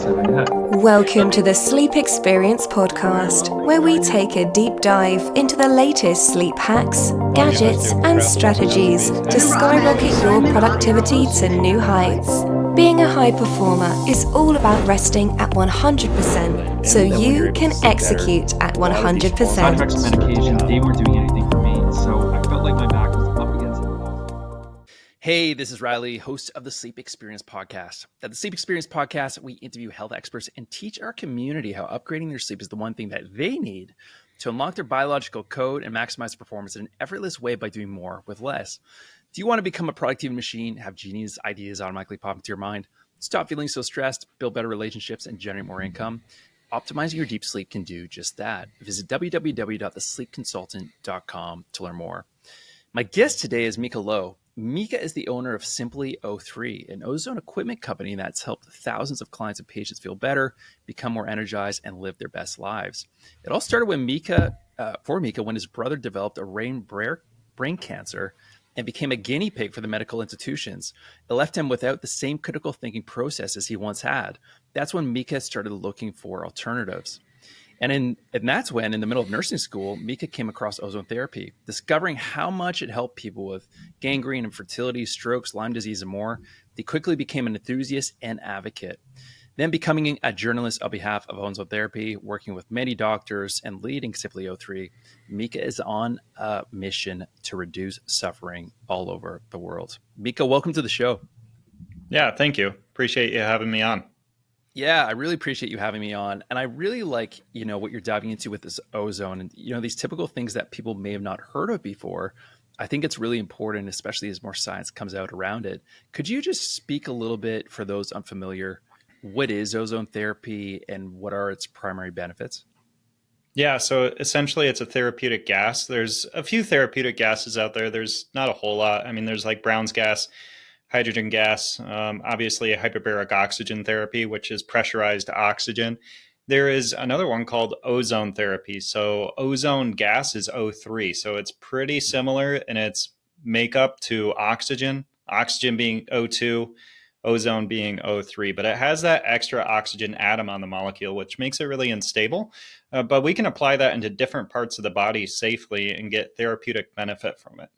Welcome to the Sleep Experience podcast, where we take a deep dive into the latest sleep hacks, gadgets, and strategies to skyrocket your productivity to new heights. Being a high performer is all about resting at 100%, so you can execute at 100%. Side effects of medication, they weren't doing anything for me, so I felt like my back was up against the wall. Hey, this is Riley, host of the Sleep Experience podcast. At the Sleep Experience podcast, we interview health experts and teach our community how upgrading their sleep is the one thing that they need to unlock their biological code and maximize performance in an effortless way by doing more with less. Do you want to become a productivity machine, have genius ideas automatically pop into your mind, stop feeling so stressed, build better relationships, and generate more income? Optimizing your deep sleep can do just that. Visit www.thesleepconsultant.com to learn more. My guest today is Mika Lowe. Mika is the owner of Simply O3, an ozone equipment company that's helped thousands of clients and patients feel better, become more energized, and live their best lives. It all started when Mika when his brother developed a brain cancer and became a guinea pig for the medical institutions. It left him without the same critical thinking processes he once had. That's when Mika started looking for alternatives. And that's when, in the middle of nursing school, Mika came across ozone therapy. Discovering how much it helped people with gangrene, infertility, strokes, Lyme disease, and more, he quickly became an enthusiast and advocate. Then becoming a journalist on behalf of ozone therapy, working with many doctors and leading Simply O3, Mika is on a mission to reduce suffering all over the world. Mika, welcome to the show. Yeah, thank you. Appreciate you having me on. Yeah, I really appreciate you having me on. And I really like, what you're diving into with this ozone and, these typical things that people may have not heard of before. I think it's really important, especially as more science comes out around it. Could you just speak a little bit for those unfamiliar? What is ozone therapy and what are its primary benefits? Yeah, so essentially it's a therapeutic gas. There's a few therapeutic gases out there. There's not a whole lot. I mean, there's like Brown's gas, hydrogen gas, obviously a hyperbaric oxygen therapy, which is pressurized oxygen. There is another one called ozone therapy. So ozone gas is O3. So it's pretty similar in its makeup to oxygen being O2, ozone being O3, but it has that extra oxygen atom on the molecule, which makes it really unstable. But we can apply that into different parts of the body safely and get therapeutic benefit from it.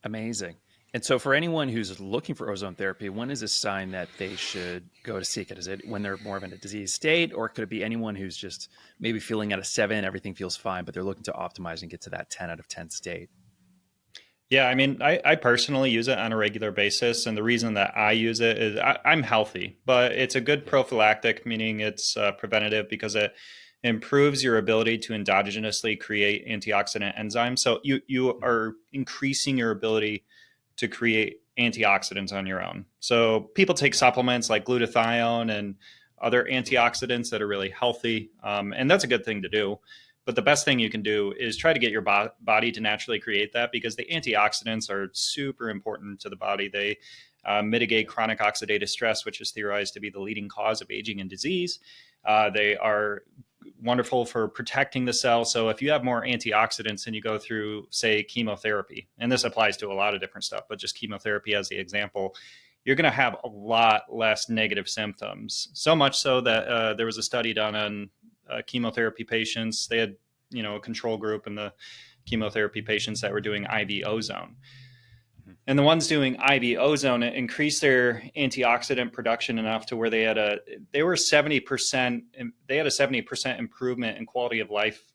Amazing. And so for anyone who's looking for ozone therapy, when is a sign that they should go to seek it? Is it when they're more of in a disease state, or could it be anyone who's just maybe feeling at a 7, everything feels fine, but they're looking to optimize and get to that 10 out of 10 state? Yeah, I mean, I personally use it on a regular basis. And the reason that I use it is I'm healthy, but it's a good prophylactic, meaning it's preventative because it improves your ability to endogenously create antioxidant enzymes. So you are increasing your ability to create antioxidants on your own. So people take supplements like glutathione and other antioxidants that are really healthy. And that's a good thing to do. But the best thing you can do is try to get your body to naturally create that, because the antioxidants are super important to the body. They mitigate chronic oxidative stress, which is theorized to be the leading cause of aging and disease. They are wonderful for protecting the cell. So if you have more antioxidants and you go through, say, chemotherapy, and this applies to a lot of different stuff, but just chemotherapy as the example, you're going to have a lot less negative symptoms. So much so that there was a study done on chemotherapy patients. They had, a control group and the chemotherapy patients that were doing IV ozone. And the ones doing IV ozone, it increased their antioxidant production enough to where they had a 70% improvement in quality of life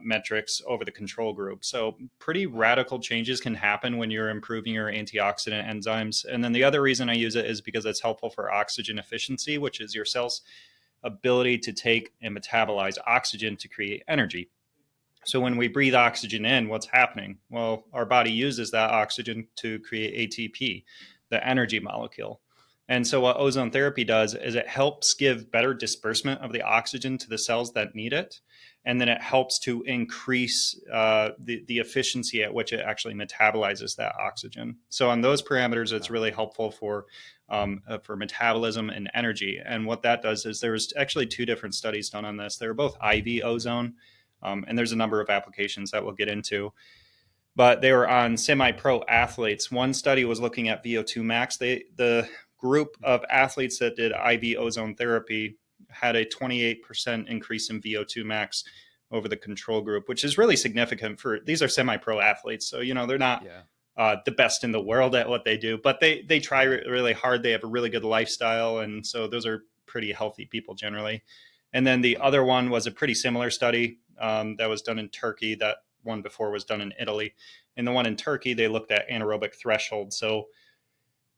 metrics over the control group. So pretty radical changes can happen when you're improving your antioxidant enzymes. And then the other reason I use it is because it's helpful for oxygen efficiency, which is your cell's ability to take and metabolize oxygen to create energy. So when we breathe oxygen in, what's happening? Well, our body uses that oxygen to create ATP, the energy molecule. And so what ozone therapy does is it helps give better disbursement of the oxygen to the cells that need it. And then it helps to increase the efficiency at which it actually metabolizes that oxygen. So on those parameters, it's really helpful for metabolism and energy. And what that does is there was actually 2 different studies done on this. They were both IV ozone. And there's a number of applications that we'll get into. But they were on semi-pro athletes. One study was looking at VO2 max. The group of athletes that did IV ozone therapy had a 28% increase in VO2 max over the control group, which is really significant for, these are semi-pro athletes. So, they're not the best in the world at what they do, but they try really hard. They have a really good lifestyle. And so those are pretty healthy people generally. And then the other one was a pretty similar study that was done in Turkey. That one before was done in Italy. And the one in Turkey, they looked at anaerobic threshold. So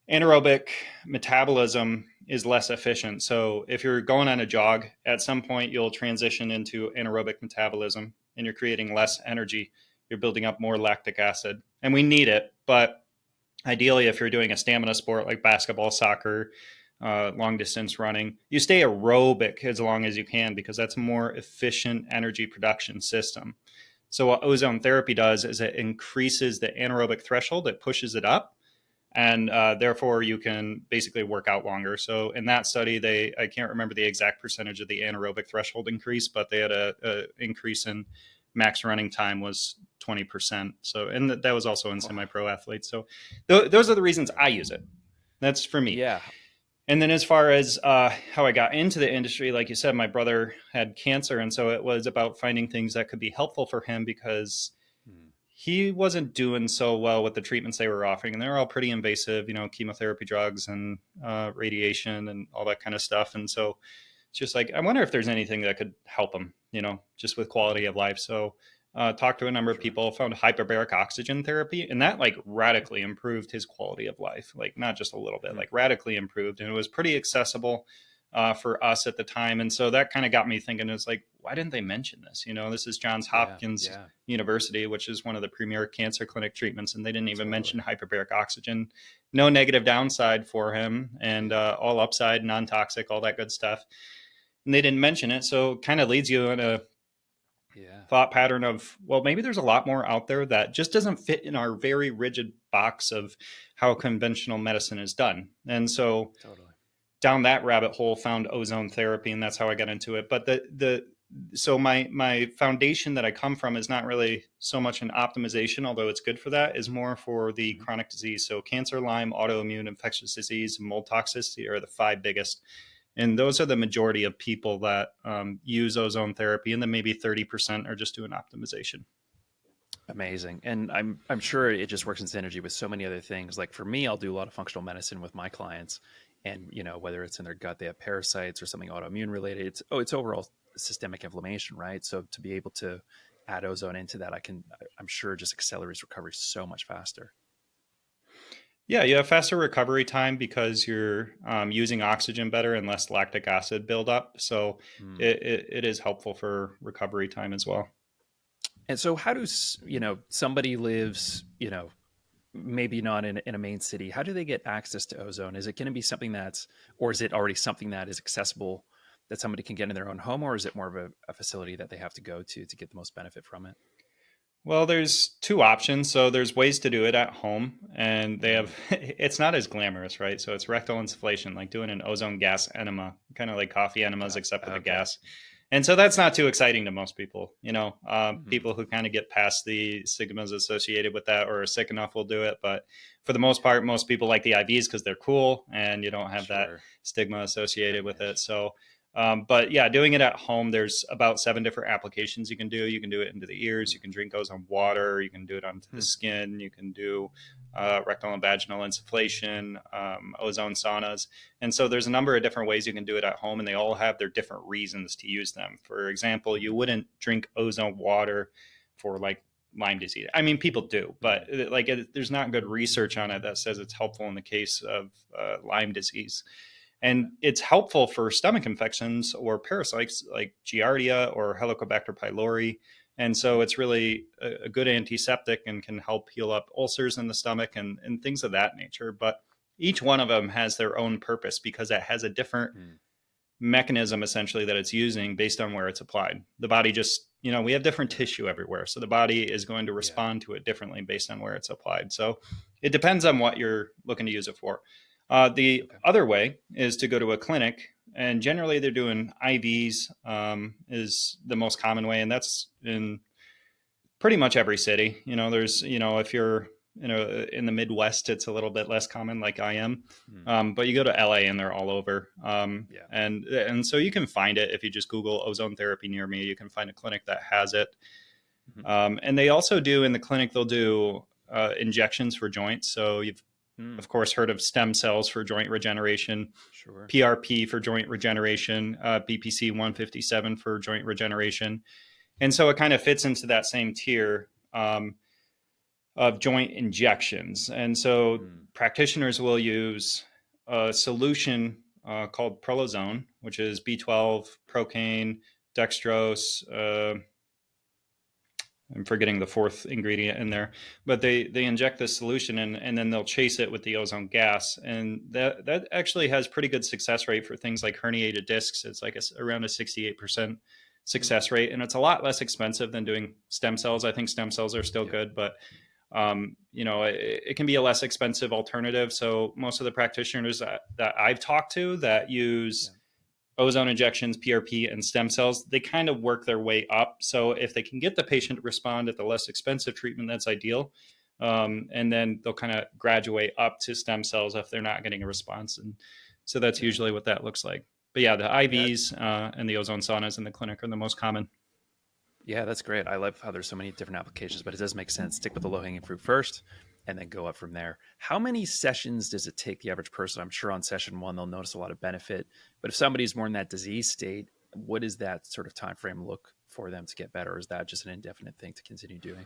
anaerobic metabolism is less efficient. So if you're going on a jog, at some point you'll transition into anaerobic metabolism and you're creating less energy. You're building up more lactic acid. And we need it. But ideally, if you're doing a stamina sport like basketball, soccer, long distance running, you stay aerobic as long as you can because that's a more efficient energy production system. So what ozone therapy does is it increases the anaerobic threshold, it pushes it up, and therefore you can basically work out longer. So in that study, I can't remember the exact percentage of the anaerobic threshold increase, but they had a increase in max running time was 20%. So, and that was also in semi-pro athletes. So those are the reasons I use it. That's for me. Yeah. And then as far as how I got into the industry, like you said, my brother had cancer. And so it was about finding things that could be helpful for him because he wasn't doing so well with the treatments they were offering. And they're all pretty invasive, chemotherapy drugs and radiation and all that kind of stuff. And so it's just like, I wonder if there's anything that could help him, just with quality of life. So talked to a number of people, found hyperbaric oxygen therapy, and that like radically improved his quality of life, like not just a little bit, like radically improved. And it was pretty accessible for us at the time. And so that kind of got me thinking, it's like, why didn't they mention this? This is Johns Hopkins University, which is one of the premier cancer clinic treatments. And they didn't even mention hyperbaric oxygen, no negative downside for him, and all upside, non-toxic, all that good stuff. And they didn't mention it. So it kind of leads you in a thought pattern of, well, maybe there's a lot more out there that just doesn't fit in our very rigid box of how conventional medicine is done. And so down that rabbit hole found ozone therapy, and that's how I got into it. But so my foundation that I come from is not really so much an optimization, although it's good for that, is more for the chronic disease. So cancer, Lyme, autoimmune, infectious disease, and mold toxicity are the 5 biggest. And those are the majority of people that use ozone therapy, and then maybe 30% are just doing optimization. Amazing. And I'm sure it just works in synergy with so many other things. Like for me, I'll do a lot of functional medicine with my clients, and whether it's in their gut, they have parasites or something autoimmune related, it's overall systemic inflammation, right? So to be able to add ozone into that, I'm sure just accelerates recovery so much faster. Yeah, you have faster recovery time because you're using oxygen better and less lactic acid buildup. So it is helpful for recovery time as well. And so how does, somebody lives, maybe not in a main city, how do they get access to ozone? Is it going to be something or is it already something that is accessible that somebody can get in their own home, or is it more of a facility that they have to go to get the most benefit from it? Well, there's 2 options. So there's ways to do it at home, and it's not as glamorous, right? So it's rectal insufflation, like doing an ozone gas enema, kind of like coffee enemas, except for the gas. And so that's not too exciting to most people, people who kind of get past the stigmas associated with that or are sick enough will do it. But for the most part, most people like the IVs because they're cool and you don't have that stigma associated with it. So but yeah, doing it at home, there's about 7 different applications you can do. You can do it into the ears. You can drink ozone water. You can do it onto the skin. You can do rectal and vaginal insufflation, ozone saunas. And so there's a number of different ways you can do it at home, and they all have their different reasons to use them. For example, you wouldn't drink ozone water for like Lyme disease. I mean, people do, but there's not good research on it that says it's helpful in the case of Lyme disease. And it's helpful for stomach infections or parasites like Giardia or Helicobacter pylori. And so it's really a good antiseptic and can help heal up ulcers in the stomach and things of that nature. But each one of them has their own purpose because it has a different mechanism essentially that it's using based on where it's applied. The body just, we have different tissue everywhere. So the body is going to respond to it differently based on where it's applied. So it depends on what you're looking to use it for. The other way is to go to a clinic, and generally they're doing IVs is the most common way. And that's in pretty much every city. There's, if you're in the Midwest, it's a little bit less common, like I am. Mm. But you go to LA and they're all over. Yeah. And so you can find it if you just Google ozone therapy near me. You can find a clinic that has it. And they also do in the clinic, they'll do injections for joints. So you've, of course, heard of stem cells for joint regeneration, Sure. PRP for joint regeneration, BPC 157 for joint regeneration. And so it kind of fits into that same tier of joint injections. And so practitioners will use a solution called Prolozone, which is B12, procaine, dextrose, I'm forgetting the fourth ingredient in there, but they inject this solution and then they'll chase it with the ozone gas. And that actually has pretty good success rate for things like herniated discs. It's like around a 68% success rate. And it's a lot less expensive than doing stem cells. I think stem cells are still good, but it can be a less expensive alternative. So most of the practitioners that I've talked to that use ozone injections, PRP, and stem cells, they kind of work their way up. So if they can get the patient to respond at the less expensive treatment, that's ideal. And then they'll kind of graduate up to stem cells if they're not getting a response. And so that's usually what that looks like. But yeah, the IVs and the ozone saunas in the clinic are the most common. Yeah, that's great. I love how there's so many different applications, but it does make sense. Stick with the low-hanging fruit first and then go up from there. How many sessions does it take the average person? I'm sure on session one, they'll notice a lot of benefit. But if somebody's more in that disease state, what does that sort of time frame look for them to get better? Or is that just an indefinite thing to continue doing?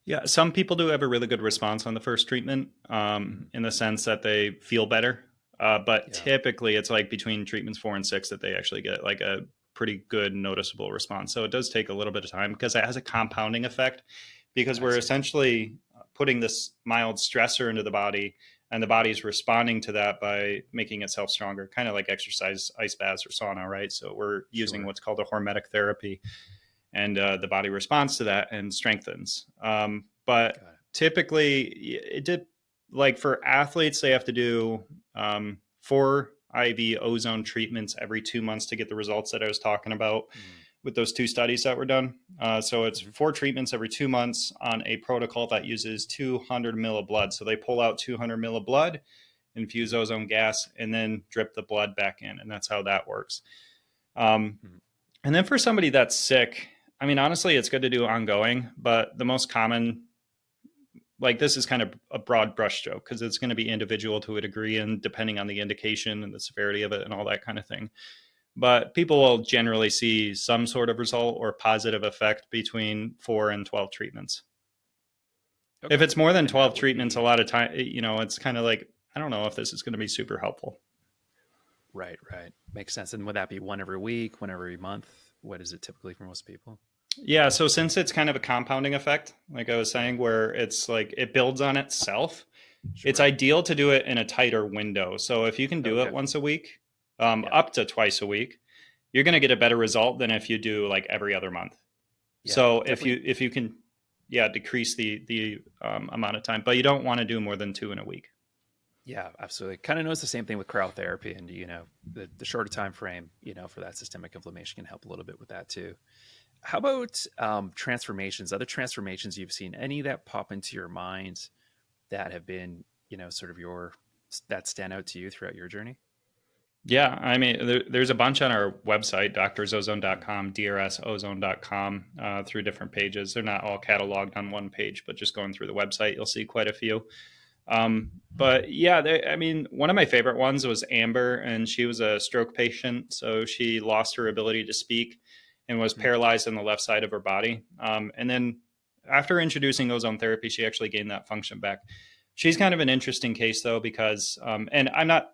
Yeah, some people do have a really good response on the first treatment in the sense that they feel better. But typically it's like between treatments 4 and 6 that they actually get like a pretty good noticeable response. So it does take a little bit of time because it has a compounding effect because we're essentially putting this mild stressor into the body and the body's responding to that by making itself stronger, kind of like exercise, ice baths or sauna, right? So we're using what's called a hormetic therapy and the body responds to that and strengthens. But typically it did, like for athletes, they have to do 4 IV ozone treatments every 2 months to get the results that I was talking about with those 2 studies that were done. So it's 4 treatments every 2 months on a protocol that uses 200 mil of blood. So they pull out 200 mil of blood, infuse ozone gas, and then drip the blood back in. And that's how that works. And then for somebody that's sick, I mean, honestly, it's good to do ongoing, but the most common, like this is kind of a broad brushstroke because it's going to be individual to a degree and depending on the indication and the severity of it and all that kind of thing. But people will generally see some sort of result or positive effect between 4 and 12 treatments. Okay. If it's more than 12 treatments, a lot of time, it's kind of like, I don't know if this is going to be super helpful. Right. Makes sense. And would that be one every week, one every month? What is it typically for most people? Yeah. So since it's kind of a compounding effect, like I was saying, where it's like it builds on itself, it's ideal to do it in a tighter window. So if you can do it once a week, up to twice a week, you're going to get a better result than if you do like every other month. Yeah, so definitely. if you can, decrease the amount of time, but you don't want to do more than 2 in a week. Yeah, absolutely. Kind of knows the same thing with cryotherapy, and the shorter time frame, for that systemic inflammation can help a little bit with that too. How about transformations? Other transformations you've seen? Any that pop into your mind that have been, sort of that stand out to you throughout your journey? Yeah, I mean, there's a bunch on our website, drzone.com, drsozone.com, through different pages. They're not all cataloged on one page, but just going through the website, you'll see quite a few. But yeah, one of my favorite ones was Amber, and she was a stroke patient. So she lost her ability to speak and was paralyzed on the left side of her body. And then after introducing ozone therapy, she actually gained that function back. She's kind of an interesting case though, because, and I'm not,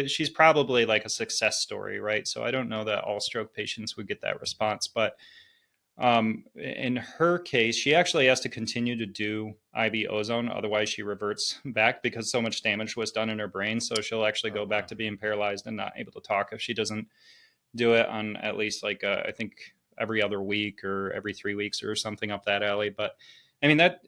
she's probably like a success story, right? So I don't know that all stroke patients would get that response, but in her case, she actually has to continue to do IV ozone. Otherwise she reverts back because so much damage was done in her brain. So she'll actually go back to being paralyzed and not able to talk if she doesn't do it on at least like, I think every other week or every 3 weeks or something up that alley. But I mean, that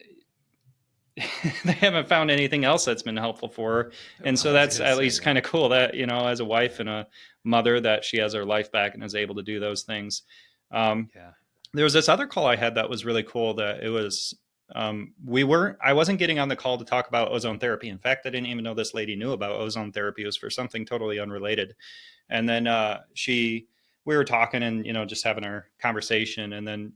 they haven't found anything else that's been helpful for her. And so that's at least kind of cool that, as a wife and a mother, that she has her life back and is able to do those things. There was this other call I had that was really cool, that it was I wasn't getting on the call to talk about ozone therapy. In fact, I didn't even know this lady knew about ozone therapy. It was for something totally unrelated. And then we were talking and, just having our conversation. And then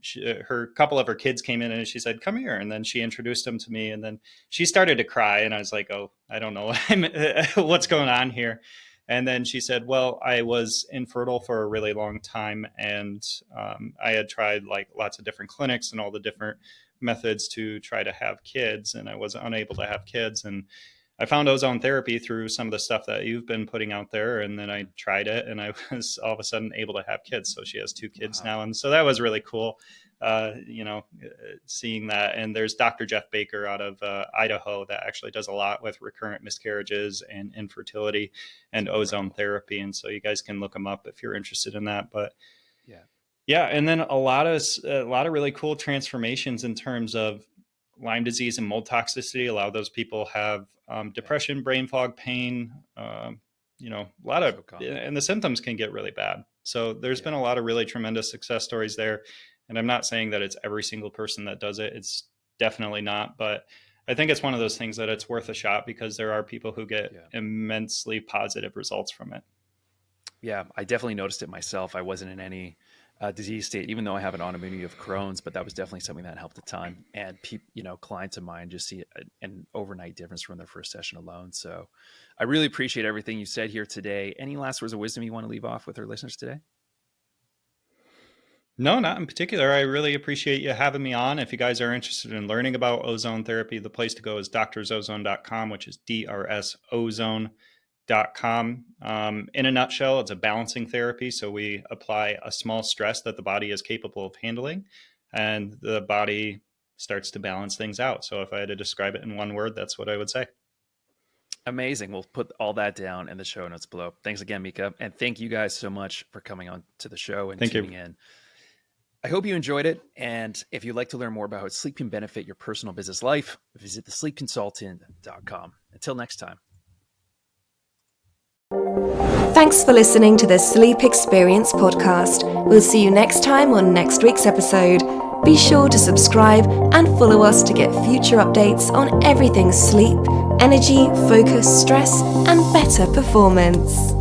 her couple of her kids came in and she said, come here. And then she introduced them to me. And then she started to cry. And I was like, oh, I don't know what's going on here. And then she said, well, I was infertile for a really long time. And I had tried like lots of different clinics and all the different methods to try to have kids. And I was unable to have kids. And I found ozone therapy through some of the stuff that you've been putting out there. And then I tried it and I was all of a sudden able to have kids. So she has 2 kids now. And so that was really cool, seeing that. And there's Dr. Jeff Baker out of Idaho that actually does a lot with recurrent miscarriages and infertility and ozone therapy. And so you guys can look them up if you're interested in that. But yeah. And then a lot of really cool transformations in terms of Lyme disease and mold toxicity. A lot of those people have depression, brain fog, pain, a lot of, and the symptoms can get really bad. So there's been a lot of really tremendous success stories there. And I'm not saying that it's every single person that does it. It's definitely not. But I think it's one of those things that it's worth a shot because there are people who get immensely positive results from it. Yeah, I definitely noticed it myself. I wasn't in any disease state, even though I have an autoimmunity of Crohn's, but that was definitely something that helped a ton. And clients of mine just see an overnight difference from their first session alone. So I really appreciate everything you said here today. Any last words of wisdom you want to leave off with our listeners today? No, not in particular. I really appreciate you having me on. If you guys are interested in learning about ozone therapy, the place to go is drsozone.com, which is DRSozone.com. In a nutshell, it's a balancing therapy. So we apply a small stress that the body is capable of handling, and the body starts to balance things out. So if I had to describe it in one word, that's what I would say. Amazing. We'll put all that down in the show notes below. Thanks again, Mika. And thank you guys so much for coming on to the show and tuning in. I hope you enjoyed it. And if you'd like to learn more about how sleep can benefit your personal business life, visit thesleepconsultant.com. Until next time. Thanks for listening to the Sleep Experience podcast. We'll see you next time on next week's episode. Be sure to subscribe and follow us to get future updates on everything sleep, energy, focus, stress, and better performance.